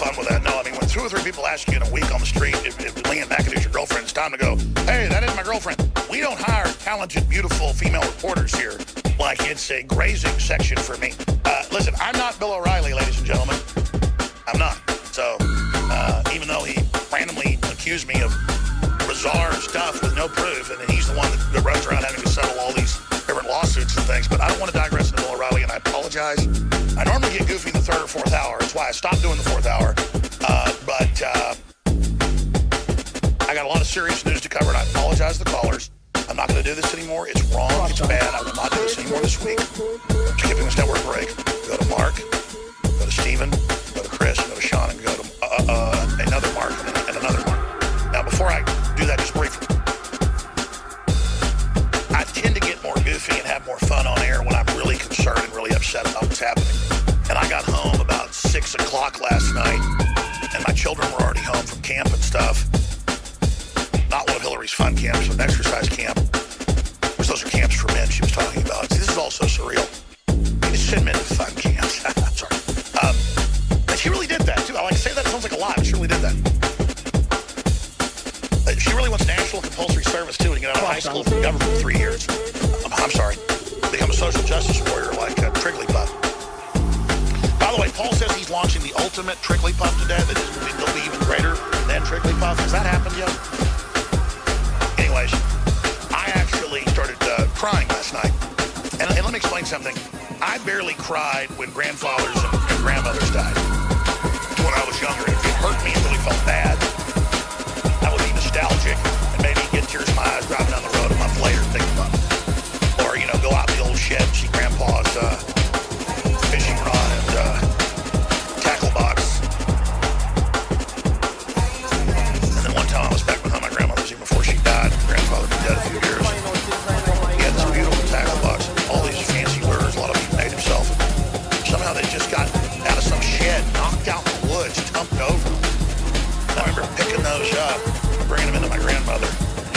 fun with that. No, I mean, when 2 or 3 people ask you in a week on the street if Leanne McAdoo's your girlfriend, it's time to go, hey, that is my girlfriend. We don't hire talented, beautiful female reporters here like it's a grazing section for me. Listen, I'm not Bill O'Reilly, ladies and gentlemen. I'm not. So, even though he randomly accused me of bizarre stuff with no proof, and then he's the one that runs around having to settle all these different lawsuits and things, but I don't want to digress into Bill O'Reilly, and I apologize. I normally get goofy in the 3rd or 4th hour. That's why I stopped doing the 4th hour. But I got a lot of serious news to cover, and I apologize to the callers. I'm not going to do this anymore. It's wrong. It's bad. I will not do this anymore this week. I'm skipping this network break. Go to Mark, go to Steven, go to Chris, go to Sean, and go to another Mark and another Mark. Now, before I do that, just briefly, I tend to get more goofy and have more fun on air when I'm really concerned and really upset about what's happening. And I got home about 6 o'clock last night, and my children were already home from camp and stuff. Not one of Hillary's fun camps, but an exercise camp. Which those are camps for men she was talking about. See, this is all so surreal. You just send men to fun camps. I'm sorry. And she really did that, too. I like to say that. It sounds like a lie, but she really did that. She really wants national compulsory service, too, and get out of high school from government for 3 years. I'm sorry. Become a social justice warrior like Trigglypuff. By the way, Paul says he's launching the ultimate Trigglypuff today that will be even greater than Trigglypuff. Has that happened yet? Anyways, I actually started crying last night. And let me explain something. I barely cried when grandfathers and grandmothers died. When I was younger, it hurt me and really felt bad. I would be nostalgic and maybe get tears in my eyes driving down the road a month later thinking about it. Or, go out in the old shed and see Grandpa's fishing rod and tackle box. And then one time I was back behind my grandmother's even before she died. Grandfather had been dead a few years. He had this beautiful tackle box, all these fancy lures, a lot of them he made himself. Somehow they just got out of some shed, knocked out in the woods, dumped over. I remember picking those up, bringing them into my grandmother.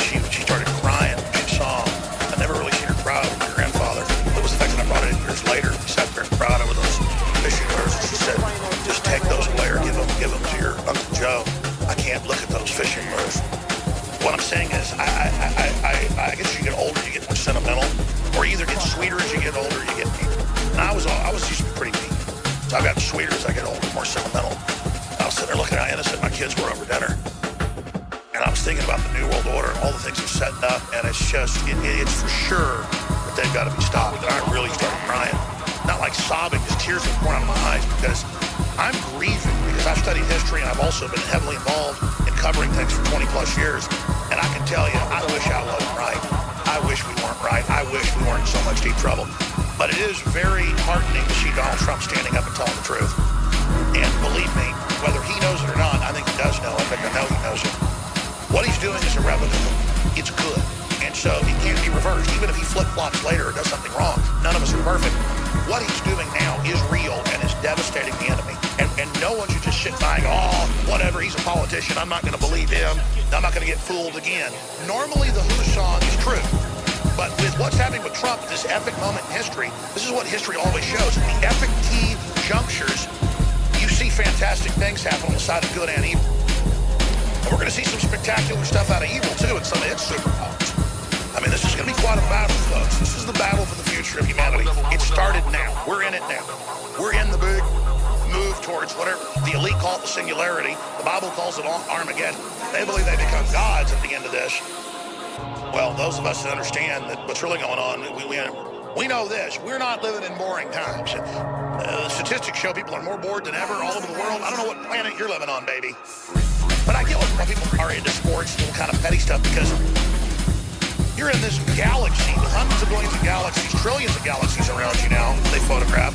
She started crying. She saw them. I never really seen her cry over my grandfather. It was the fact that I brought it in years later. We sat there and cried over those fishing lures. And she said, just take those away or give them to your Uncle Joe. I can't look at those fishing lures. What I'm saying is, I guess as you get older, you get more sentimental. Or you either get sweeter as you get older, or you get mean. And I was used to be pretty mean. So I've gotten sweeter as I get older, more sentimental. I was sitting there looking how innocent my kids were over dinner. And I was thinking about the New World Order and all the things they're setting up, and it's just, it's for sure that they've got to be stopped. And I really started crying. Not like sobbing, just tears were pouring out of my eyes because I'm grieving because I've studied history and I've also been heavily involved in covering things for 20 plus years. And I can tell you, I wish I wasn't right. I wish we weren't right. I wish we weren't in so much deep trouble. But it is very heartening to see Donald Trump standing up and telling the truth. And believe me, whether he knows it or not, I think he does know it. I think I know he knows it. What he's doing is irrevocable. It's good. And so it can't be reversed. Even if he flip-flops later or does something wrong, none of us are perfect. What he's doing now is real and is devastating the enemy. And no one should just sit by and go, oh, whatever, he's a politician. I'm not going to believe him. I'm not going to get fooled again. Normally the Who song is true. But with what's happening with Trump, this epic moment in history, this is what history always shows. At the epic key junctures, you see fantastic things happen on the side of good and evil. And we're going to see some spectacular stuff out of evil, too, and some of its superpowers. I mean, this is going to be quite a battle, folks. This is the battle for the future of humanity. It started now. We're in it now. We're in the big move towards whatever the elite call it the singularity. The Bible calls it Armageddon. They believe they become gods at the end of this. Well, those of us that understand that what's really going on, we know this. We're not living in boring times. The statistics show people are more bored than ever all over the world. I don't know what planet you're living on, baby. But I get why people are into sports and kind of petty stuff because you're in this galaxy with hundreds of billions of galaxies, trillions of galaxies around you now, they photograph.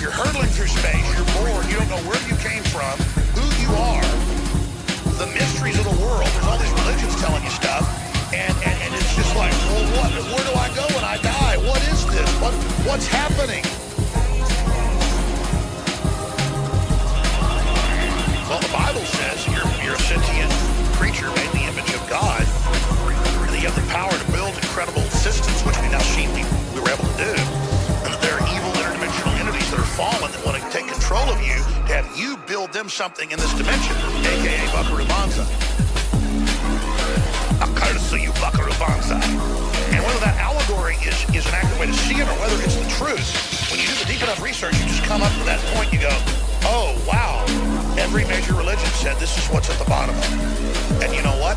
You're hurtling through space, you're bored, you don't know where you came from, who you are, the mysteries of the world. There's all these religions telling you stuff, and it's just like, well, where do I go when I die? What is this? What's happening? Well, the Bible says you're a sentient creature made in the image of God. And you have the power to build incredible systems, which we've now seen we were able to do. And that there are evil interdimensional entities that are fallen that want to take control of you, to have you build them something in this dimension, a.k.a. Buckaroo Banzai. I'm courtesy you, Buckaroo Banzai. And whether that allegory is an accurate way to see it or whether it's the truth, when you do the deep enough research, you just come up to that point, you go, oh, wow, every major religion said this is what's at the bottom of it. And you know what?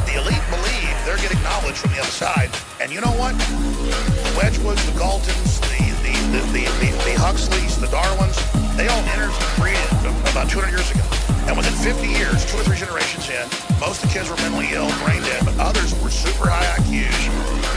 The elite believe they're getting knowledge from the other side. And you know what? The Wedgwoods, the Galtons, the Huxleys, the Darwins, they all entered and created about 200 years ago. And within 50 years, 2 or 3 generations in, most of the kids were mentally ill, brain dead, but others were super high IQs,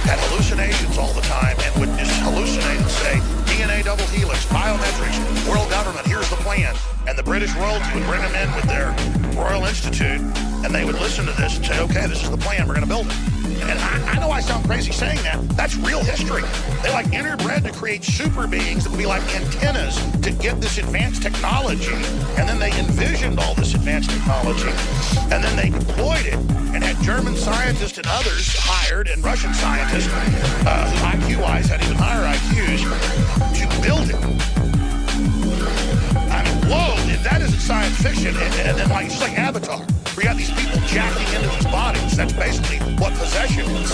had hallucinations all the time, and would just hallucinate and say, DNA double helix, biometrics, world government, here's the plan. And the British royalty would bring them in with their Royal Institute, and they would listen to this and say, okay, this is the plan, we're going to build it. And I know I sound crazy saying that. That's real history. They like interbred to create super beings that would be like antennas to get this advanced technology. And then they envisioned all this advanced technology. And then they deployed it and had German scientists and others hired and Russian scientists who IQ-wise had even higher IQs to build it. I mean, whoa, if that isn't science fiction, and then like, it's like Avatar. We got these people jacking into these bodies. That's basically what possession is.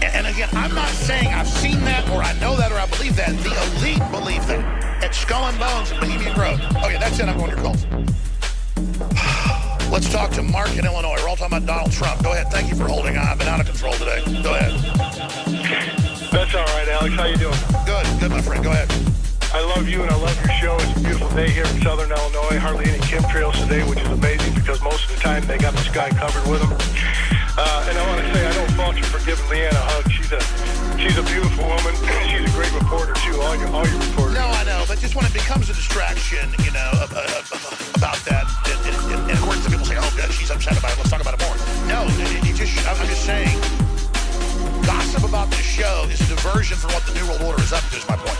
And again, I'm not saying I've seen that or I know that or I believe that. The elite believe that. At Skull and Bones in Bohemian Grove. Okay, that's it. I'm going to your calls. Let's talk to Mark in Illinois. We're all talking about Donald Trump. Go ahead. Thank you for holding on. I've been out of control today. Go ahead. That's all right, Alex. How you doing? Good. Good, my friend. Go ahead. I love you and I love your show. It's a beautiful day here in southern Illinois. Hardly any chemtrails today, which is amazing because most of the time they got the sky covered with them. And I want to say I don't fault you for giving Leanne a hug. She's a beautiful woman. She's a great reporter too. All your reporters. No, I know, but just when it becomes a distraction, you know, about that, and of course the people say, "Oh, God, she's upset about it. Let's talk about it more." No, I'm just saying, gossip about this show is a diversion from what the New World Order is up to. Is my point.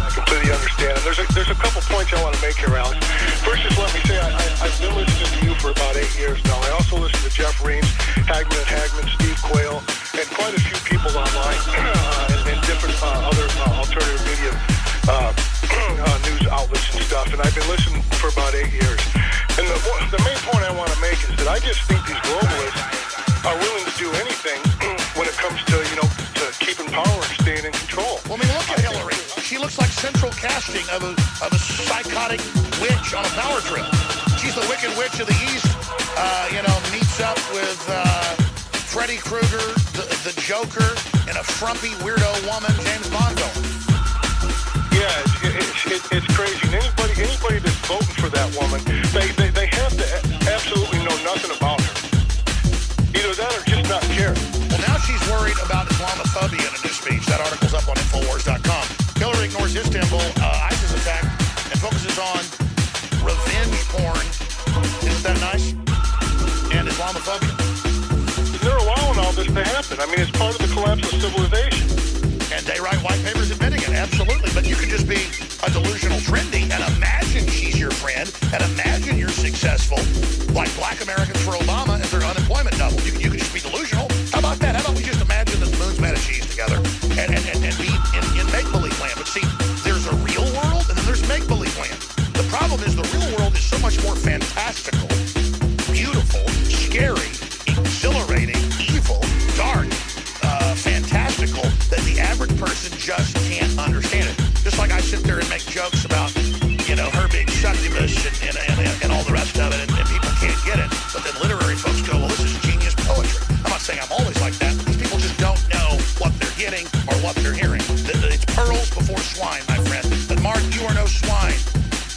I completely understand. And there's a couple points I want to make here, Alex. First, just let me say I've been listening to you for about 8 years now. I also listen to Jeff Reams, Hagman and Hagman, Steve Quayle, and quite a few people online and different other alternative media news outlets and stuff. And I've been listening for about 8 years. And the main point I want to make is that I just think these globalists are willing to do anything when it comes to, to keeping power and staying in control. Well, I mean, look at Hillary. She looks like central casting of a psychotic witch on a power trip. She's the Wicked Witch of the East, meets up with Freddy Krueger, the Joker, and a frumpy weirdo woman, James Bond villain. Yeah, it's crazy. And anybody that's voting for that woman, they have to absolutely know nothing about her. Either that or just not care. Well, now she's worried about Islamophobia in a new speech. That article's up on Infowars.com. Hillary ignores Istanbul ISIS attack and focuses on revenge porn. Isn't that nice? And Islamophobia. They're allowing all this to happen. I mean, it's part of the collapse of civilization. And they write white papers admitting it, absolutely. But you could just be a delusional trendy and imagine she's your friend and imagine you're successful, like black Americans for Obama and their unemployment doubled. You could just be delusional. How about that? How about we just imagine that the moon's made of cheese together and be in make-believe land? But see, there's a real world and then there's make-believe land. The problem is the real world is so much more fantastical, beautiful, scary, exhilarating, evil, dark, fantastical, that the average person just can't understand it. Just like I sit there and make jokes about, her being succubus and all the rest of it, and people can't get it. But then literary folks go, well, this is genius poetry. I'm not saying I'm always like that, but these people just don't know what they're getting or what they're hearing. It's pearls before swine, my friend. But Mark, you are no swine.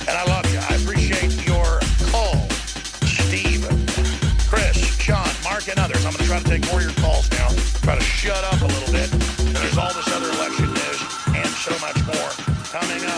And I love you. I appreciate your call. Steve, Chris, Sean, Mark, and others. I'm going to try to take more of your calls now. Try to shut up a little bit. And there's all this other election news and so much more coming up.